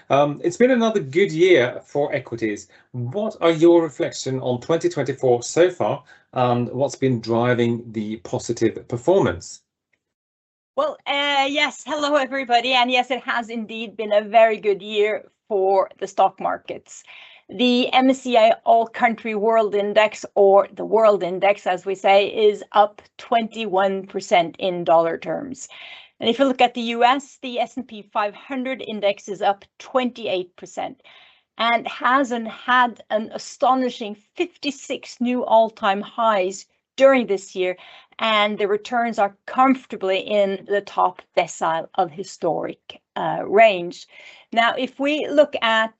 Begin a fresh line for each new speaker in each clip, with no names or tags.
It's been another good year for equities. What are your reflections on 2024 so far, and what's been driving the positive performance?
Well, yes, hello everybody, and yes, it has indeed been a very good year for the stock markets. The MSCI All Country World Index, or the World Index as we say, is up 21% in dollar terms. And if you look at the US, the S&P 500 index is up 28% and had an astonishing 56 new all-time highs during this year, and the returns are comfortably in the top decile of historic range. Now, if we look at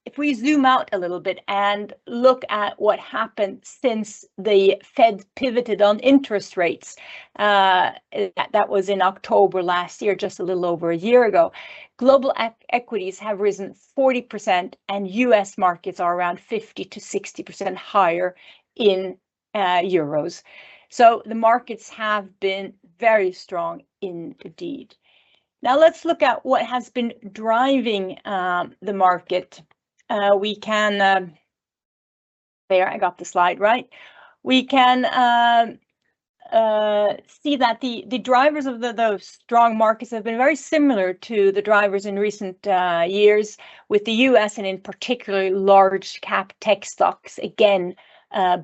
if we zoom out a little bit and look at what happened since the Fed pivoted on interest rates, that was in October last year, just a little over a year ago, global equities have risen 40% and US markets are around 50 to 60% higher in euros. So the markets have been very strong indeed. Now let's look at what has been driving the market. We can, there, I got the slide right. We can see that the drivers of those strong markets have been very similar to the drivers in recent years, with the US and in particular large cap tech stocks again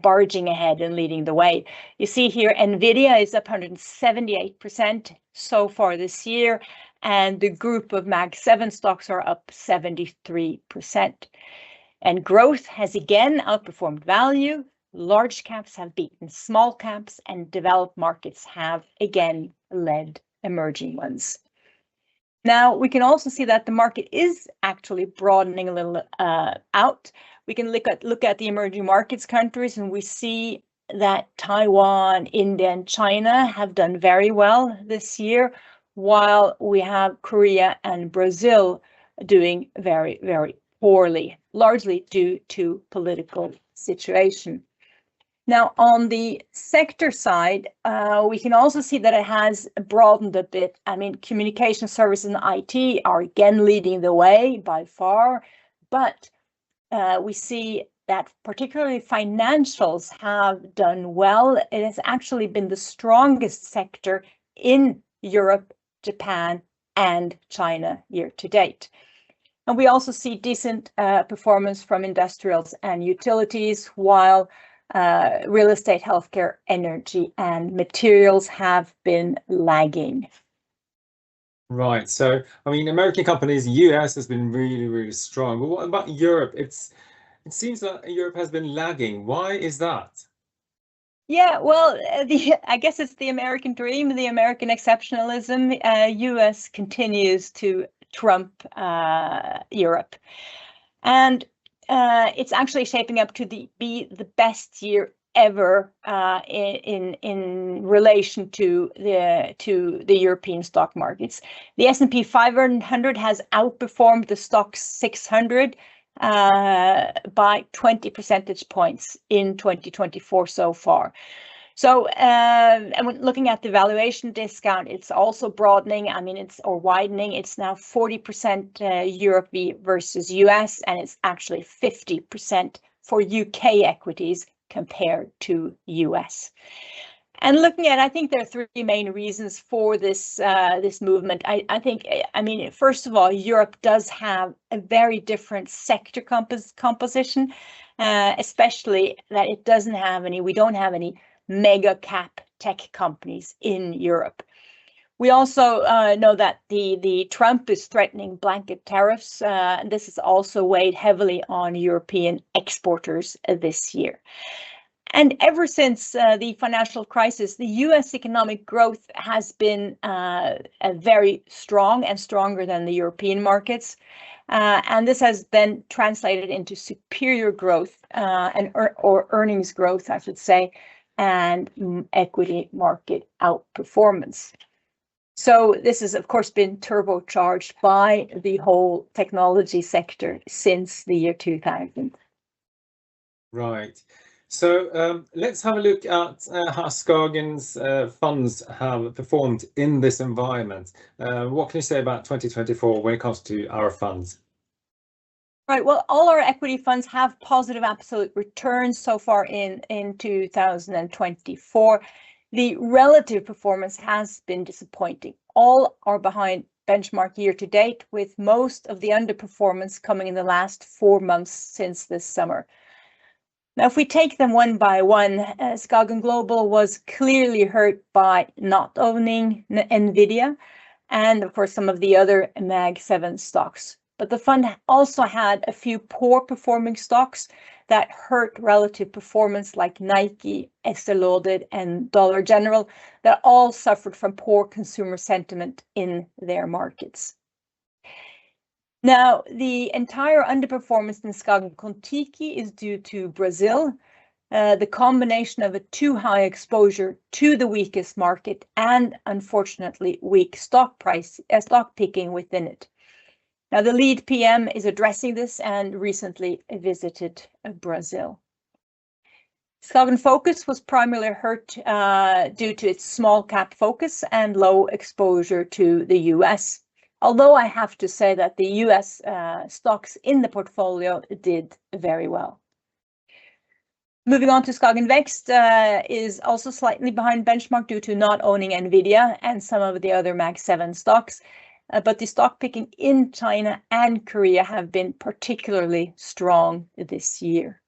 barging ahead and leading the way. You see here, Nvidia is up 178% so far this year, and the group of Mag 7 stocks are up 73%. And growth has again outperformed value. Large caps have beaten small caps, and developed markets have again led emerging ones. Now, we can also see that the market is actually broadening a little out. We can look at the emerging markets countries, and we see that Taiwan, India, and China have done very well this year, while we have Korea and Brazil doing very, very poorly, largely due to political situation. Now, on the sector side, we can also see that it has broadened a bit. I mean, communication services and IT are again leading the way by far, but we see that particularly financials have done well. It has actually been the strongest sector in Europe, Japan, and China year to date. And we also see decent performance from industrials and utilities, while real estate, healthcare, energy, and materials have been lagging.
Right. So, I mean, American companies, US has been really, really strong. But what about Europe? It seems that Europe has been lagging. Why is that?
Yeah, well, I guess it's the American dream, the American exceptionalism. US continues to trump Europe. And it's actually shaping up to be the best year ever in relation to the European stock markets. The S&P 500 has outperformed the Stoxx 600 by 20 percentage points in 2024 so far. So, and when looking at the valuation discount, it's also broadening. I mean, or widening. It's now 40% Europe versus US, and it's actually 50% for UK equities compared to US. And looking at, I think there are three main reasons for this movement. I mean, first of all, Europe does have a very different sector composition, especially that we don't have any mega cap tech companies in Europe. We also know that the Trump is threatening blanket tariffs, and this has also weighed heavily on European exporters this year. And ever since the financial crisis, the US economic growth has been very strong and stronger than the European markets. And this has then translated into superior growth or earnings growth, I should say, and equity market outperformance. So this has, of course, been turbocharged by the whole technology sector since the year 2000.
Right. So let's have a look at how Skagen's funds have performed in this environment. What can you say about 2024 when it comes to our funds?
Right. Well, all our equity funds have positive absolute returns so far in 2024. The relative performance has been disappointing. All are behind benchmark year to date, with most of the underperformance coming in the last 4 months since this summer. Now, if we take them one by one, Skagen Global was clearly hurt by not owning NVIDIA and, of course, some of the other Mag 7 stocks. But the fund also had a few poor performing stocks that hurt relative performance, like Nike, Estée Lauder, and Dollar General, that all suffered from poor consumer sentiment in their markets. Now, the entire underperformance in Skagen Kontiki is due to Brazil, the combination of a too high exposure to the weakest market and, unfortunately, weak stock picking within it. Now, the lead PM is addressing this and recently visited Brazil. Skagen Focus was primarily hurt due to its small cap focus and low exposure to the US. Although I have to say that the US stocks in the portfolio did very well. Moving on to Skagen Vext is also slightly behind benchmark due to not owning NVIDIA and some of the other Mag 7 stocks. But the stock picking in China and Korea have been particularly strong this year.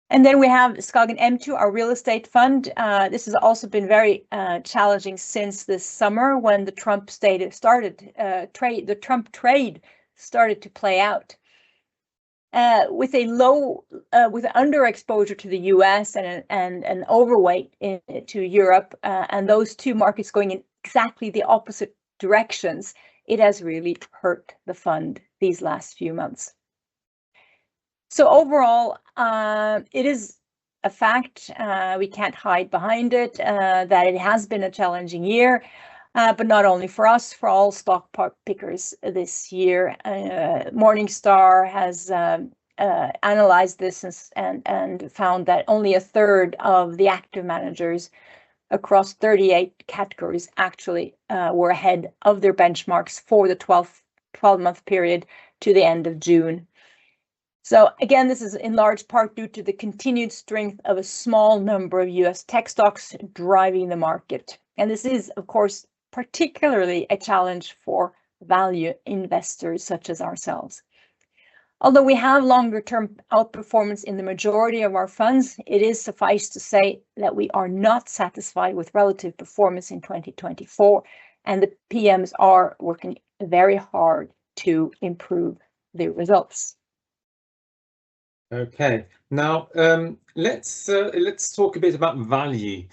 And then we have Skagen M2, our real estate fund. This has also been very challenging since this summer, when the Trump trade started to play out. With under exposure to the US and an overweight to Europe, and those two markets going in exactly the opposite directions, it has really hurt the fund these last few months. So overall, it is a fact, we can't hide behind it, that it has been a challenging year, but not only for us, for all stock pickers this year. Morningstar has analyzed this and found that only a third of the active managers across 38 categories actually were ahead of their benchmarks for the 12-month period to the end of June. So again, this is in large part due to the continued strength of a small number of US tech stocks driving the market. And this is, of course, particularly a challenge for value investors such as ourselves. Although we have longer-term outperformance in the majority of our funds, it is suffice to say that we are not satisfied with relative performance in 2024, and the PMs are working very hard to improve the results.
Okay, now let's talk a bit about value.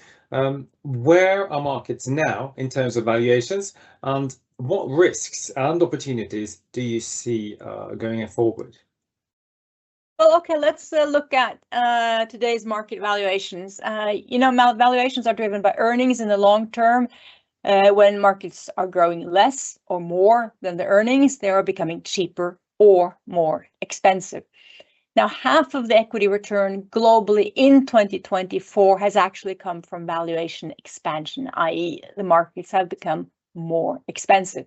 Where are markets now in terms of valuations, and what risks and opportunities do you see going forward?
Well, okay, let's look at today's market valuations. Valuations are driven by earnings in the long term. When markets are growing less or more than the earnings, they are becoming cheaper or more expensive. Now, half of the equity return globally in 2024 has actually come from valuation expansion, i.e. the markets have become more expensive.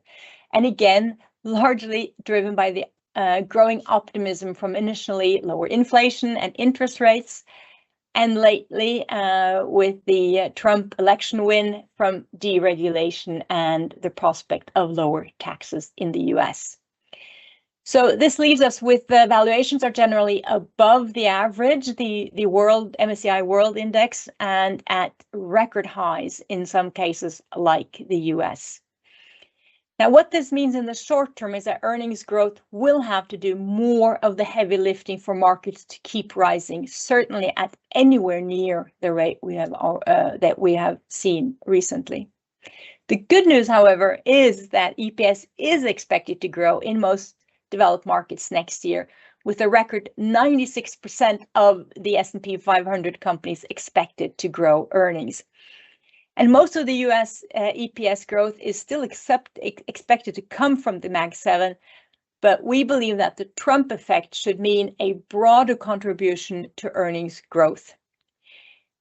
And again, largely driven by the growing optimism from initially lower inflation and interest rates, and lately with the Trump election win, from deregulation and the prospect of lower taxes in the US. So this leaves us with the valuations are generally above the average, the MSCI World Index, and at record highs in some cases like the US. Now, what this means in the short term is that earnings growth will have to do more of the heavy lifting for markets to keep rising, certainly at anywhere near the rate that we have seen recently. The good news, however, is that EPS is expected to grow in most developed markets next year, with a record 96% of the S&P 500 companies expected to grow earnings. And most of the US EPS growth is still expected to come from the Mag 7, but we believe that the Trump effect should mean a broader contribution to earnings growth.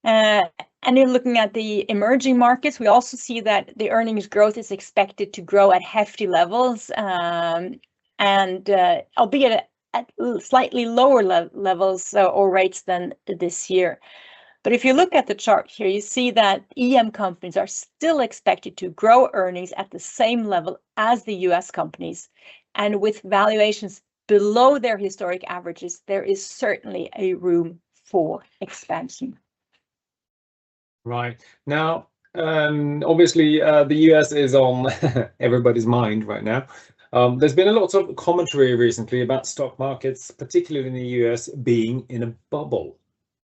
And in looking at the emerging markets, we also see that the earnings growth is expected to grow at hefty levels. and albeit at slightly lower levels or rates than this year. But if you look at the chart here, you see that EM companies are still expected to grow earnings at the same level as the US companies. And with valuations below their historic averages, there is certainly a room for expansion.
Right. Now, obviously, the US is on everybody's mind right now. There's been a lot of commentary recently about stock markets, particularly in the US, being in a bubble.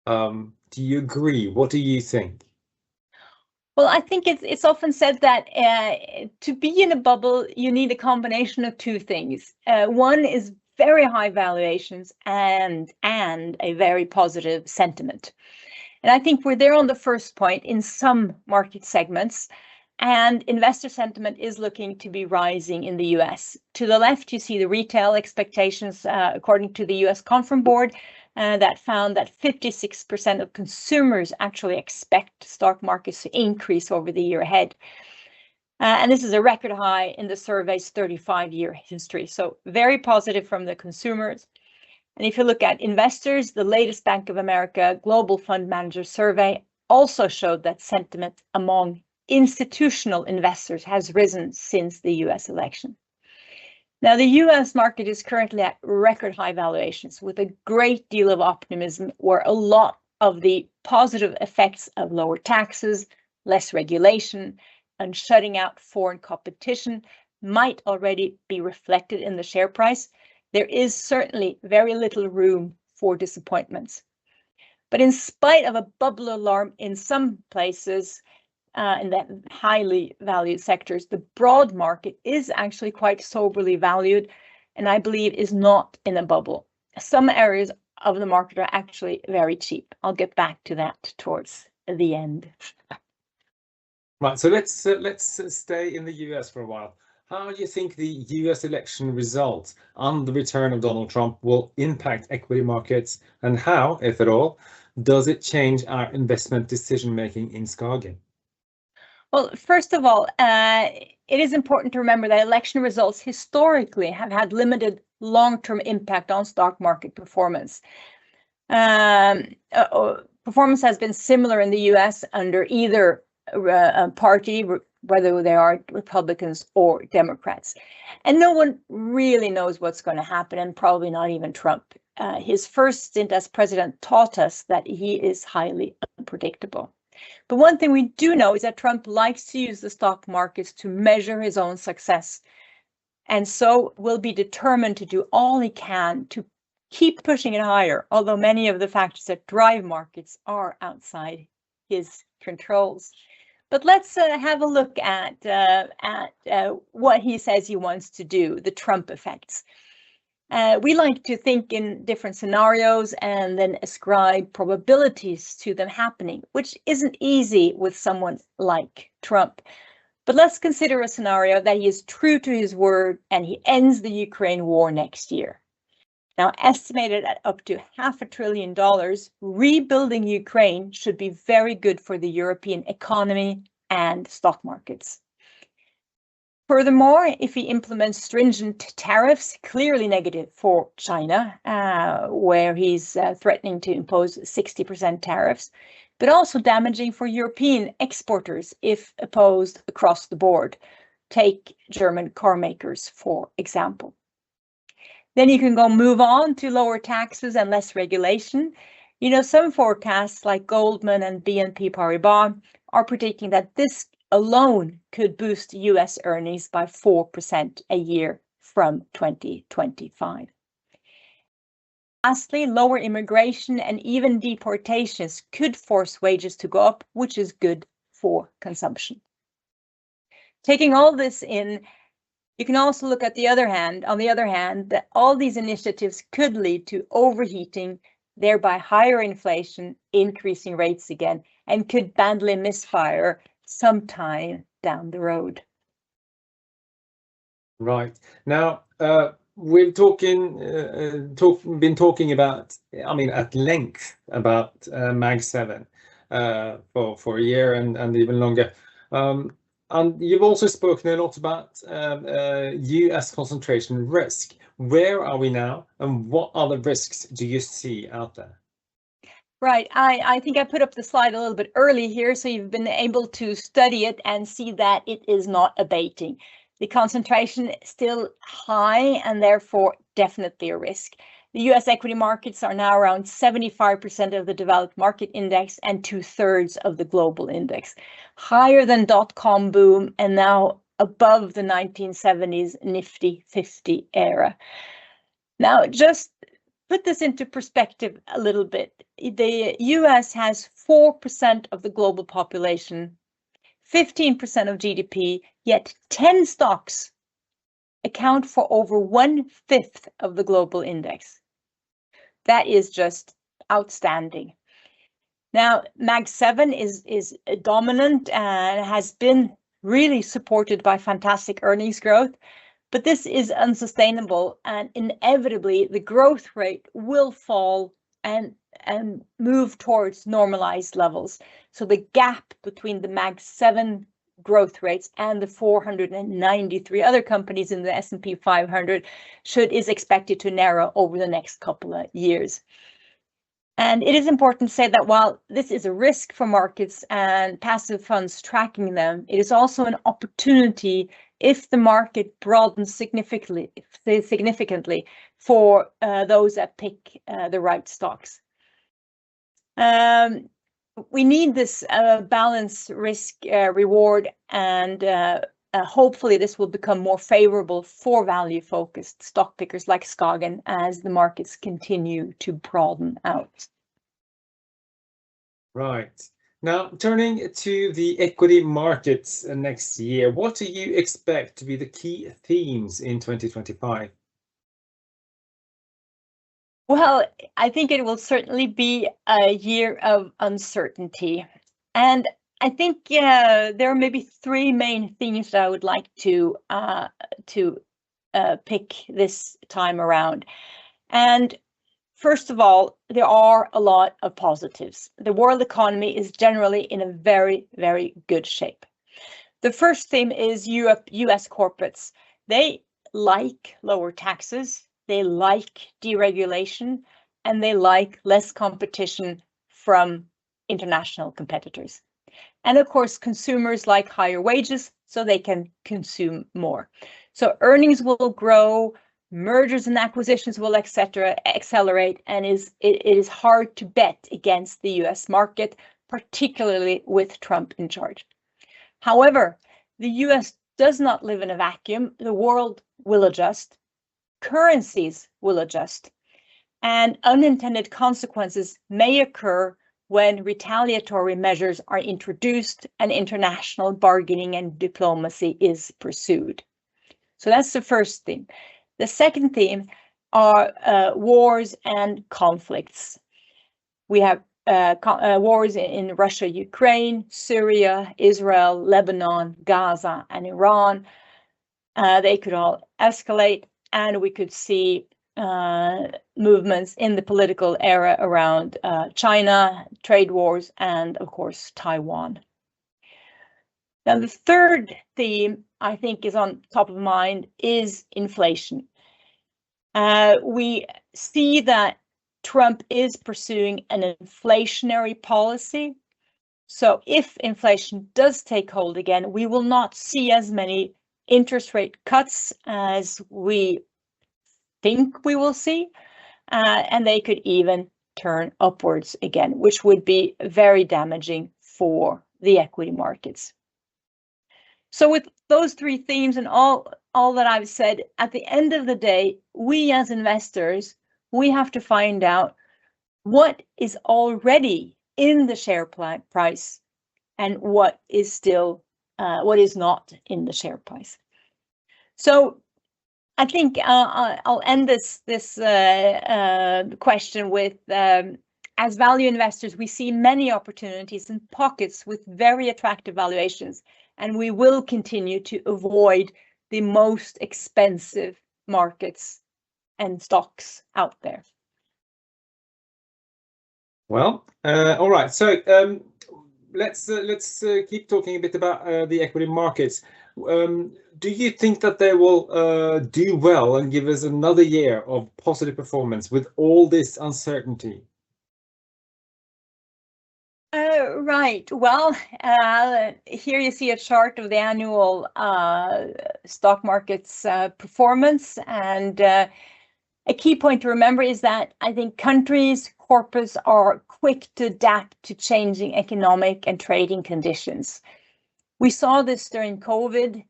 Do you agree? What do you think?
Well, I think it's often said that to be in a bubble, you need a combination of two things. One is very high valuations and a very positive sentiment. And I think we're there on the first point in some market segments, and investor sentiment is looking to be rising in the US. To the left, you see the retail expectations, according to the US Conference Board, that found that 56% of consumers actually expect stock markets to increase over the year ahead. And this is a record high in the survey's 35-year history. So very positive from the consumers. And if you look at investors, the latest Bank of America Global Fund Manager survey also showed that sentiment among institutional investors has risen since the US election. Now, the US market is currently at record high valuations with a great deal of optimism, where a lot of the positive effects of lower taxes, less regulation, and shutting out foreign competition might already be reflected in the share price. There is certainly very little room for disappointments. But in spite of a bubble alarm in some places, in the highly valued sectors, the broad market is actually quite soberly valued, and I believe is not in a bubble. Some areas of the market are actually very cheap. I'll get back to that towards the end.
Right, so let's stay in the US for a while. How do you think the US election results and the return of Donald Trump will impact equity markets, and how, if at all, does it change our investment decision-making in Skagen?
Well, first of all, it is important to remember that election results historically have had limited long-term impact on stock market performance. Performance has been similar in the US under either party, whether they are Republicans or Democrats. And no one really knows what's going to happen, and probably not even Trump. His first stint as president taught us that he is highly unpredictable. But one thing we do know is that Trump likes to use the stock markets to measure his own success, and so will be determined to do all he can to keep pushing it higher, although many of the factors that drive markets are outside his controls. But let's have a look at what he says he wants to do, the Trump effects. We like to think in different scenarios and then ascribe probabilities to them happening, which isn't easy with someone like Trump. But let's consider a scenario that he is true to his word and he ends the Ukraine war next year. Now, estimated at up to $500 billion, rebuilding Ukraine should be very good for the European economy and stock markets. Furthermore, if he implements stringent tariffs, clearly negative for China, where he's threatening to impose 60% tariffs, but also damaging for European exporters if opposed across the board. Take German car makers, for example. Then you can move on to lower taxes and less regulation. You know, some forecasts like Goldman and BNP Paribas are predicting that this alone could boost US earnings by 4% a year from 2025. Lastly, lower immigration and even deportations could force wages to go up, which is good for consumption. Taking all this in, you can also look at the other hand, that all these initiatives could lead to overheating, thereby higher inflation, increasing rates again, and could badly misfire sometime down the road.
Right. Now, we've been talking about, I mean, at length about Mag 7 for a year and even longer. And you've also spoken a lot about US concentration risk. Where are we now, and what other risks do you see out there?
Right. I think I put up the slide a little bit early here, so you've been able to study it and see that it is not abating. The concentration is still high and therefore definitely a risk. The US equity markets are now around 75% of the developed market index and 2/3 of the global index, higher than dot-com boom and now above the 1970s Nifty 50 era. Now, just put this into perspective a little bit. The US has 4% of the global population, 15% of GDP, yet 10 stocks account for over 1/5 of the global index. That is just outstanding. Now, Mag 7 is dominant and has been really supported by fantastic earnings growth. But this is unsustainable, and inevitably the growth rate will fall and move towards normalized levels. So the gap between the Mag 7 growth rates and the 493 other companies in the S&P 500 is expected to narrow over the next couple of years. And it is important to say that while this is a risk for markets and passive funds tracking them, it is also an opportunity if the market broadens significantly for those that pick the right stocks. We need this balance risk reward, and hopefully this will become more favorable for value-focused stock pickers like Skagen as the markets continue to broaden out.
Right. Now, turning to the equity markets next year, what do you expect to be the key themes in 2025?
Well, I think it will certainly be a year of uncertainty. And I think there are maybe three main themes that I would like to pick this time around. And first of all, there are a lot of positives. The world economy is generally in a very, very good shape. The first theme is US corporates. They like lower taxes, they like deregulation, and they like less competition from international competitors. And of course, consumers like higher wages, so they can consume more. So earnings will grow, mergers and acquisitions will accelerate, and it is hard to bet against the US market, particularly with Trump in charge. However, the US does not live in a vacuum. The world will adjust, currencies will adjust, and unintended consequences may occur when retaliatory measures are introduced and international bargaining and diplomacy is pursued. So that's the first theme. The second theme are wars and conflicts. We have wars in Russia, Ukraine, Syria, Israel, Lebanon, Gaza, and Iran. They could all escalate, and we could see movements in the political era around China, trade wars, and of course, Taiwan. Now, the third theme I think is on top of mind is inflation. We see that Trump is pursuing an inflationary policy. So if inflation does take hold again, we will not see as many interest rate cuts as we think we will see, and they could even turn upwards again, which would be very damaging for the equity markets. So with those three themes and all that I've said, at the end of the day, we as investors, we have to find out what is already in the share price and what is not in the share price. So I think I'll end this question with, as value investors, we see many opportunities and pockets with very attractive valuations, and we will continue to avoid the most expensive markets and stocks out there.
Well, all right. So let's keep talking a bit about the equity markets. Do you think that they will do well and give us another year of positive performance with all this uncertainty?
Right. Well, here you see a chart of the annual stock market's performance. And a key point to remember is that I think countries, corporates are quick to adapt to changing economic and trading conditions. We saw this during COVID.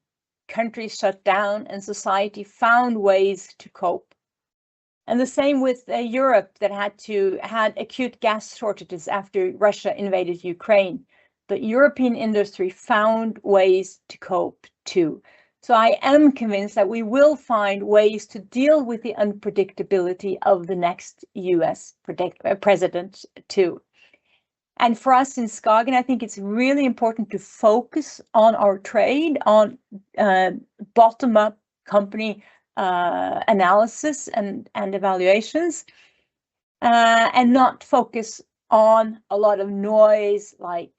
Countries shut down and society found ways to cope. And the same with Europe, that had acute gas shortages after Russia invaded Ukraine. But European industry found ways to cope too. So I am convinced that we will find ways to deal with the unpredictability of the next US president too. And for us in Skagen, I think it's really important to focus on our trade, on bottom-up company analysis and evaluations, and not focus on a lot of noise like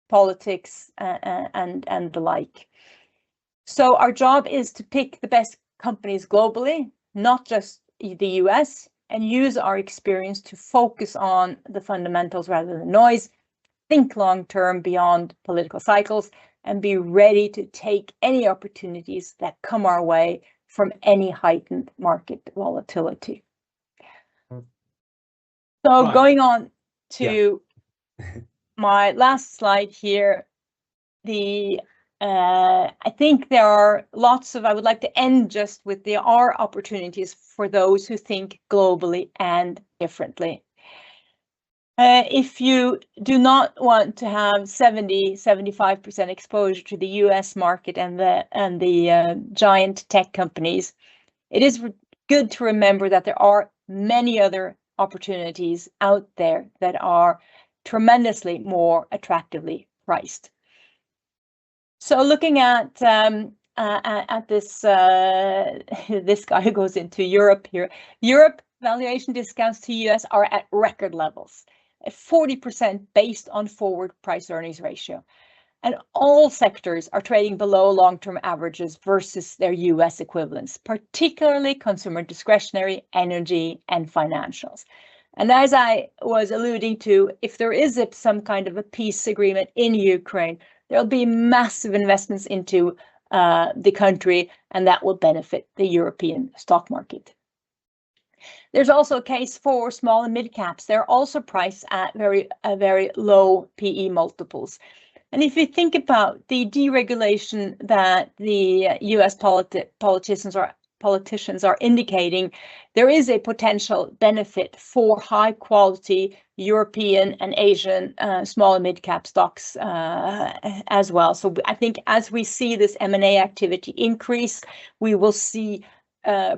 politics and the like. So our job is to pick the best companies globally, not just the US, and use our experience to focus on the fundamentals rather than noise, think long-term beyond political cycles, and be ready to take any opportunities that come our way from any heightened market volatility. So going on to my last slide here, I think there are lots of, I would like to end just with there are opportunities for those who think globally and differently. If you do not want to have 70-75% exposure to the US market and the giant tech companies, it is good to remember that there are many other opportunities out there that are tremendously more attractively priced. So looking at this, this guy who goes into Europe here, Europe valuation discounts to US are at record levels, at 40% based on forward price earnings ratio. And all sectors are trading below long-term averages versus their US equivalents, particularly consumer discretionary, energy, and financials. And as I was alluding to, if there is some kind of a peace agreement in Ukraine, there'll be massive investments into the country, and that will benefit the European stock market. There's also a case for small and mid caps. They're also priced at very low PE multiples. And if you think about the deregulation that the US politicians are indicating, there is a potential benefit for high quality European and Asian small and mid cap stocks as well. So I think as we see this M&A activity increase, we will see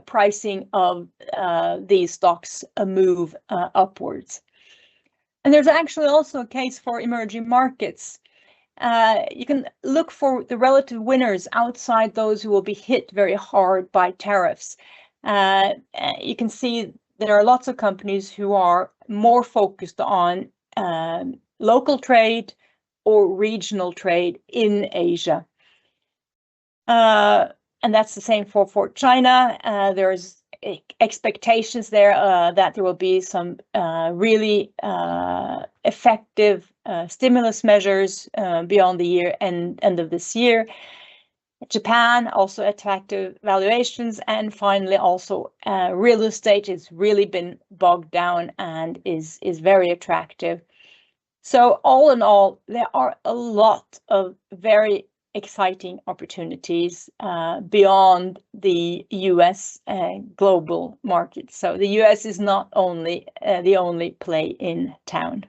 pricing of these stocks move upwards. And there's actually also a case for emerging markets. You can look for the relative winners outside those who will be hit very hard by tariffs. You can see there are lots of companies who are more focused on local trade or regional trade in Asia. And that's the same for China. There's expectations there that there will be some really effective stimulus measures beyond the year and end of this year. Japan, also attractive valuations. And finally, also real estate has really been bogged down and is very attractive. So all in all, there are a lot of very exciting opportunities beyond the US global market. So the US is not only the only play in town.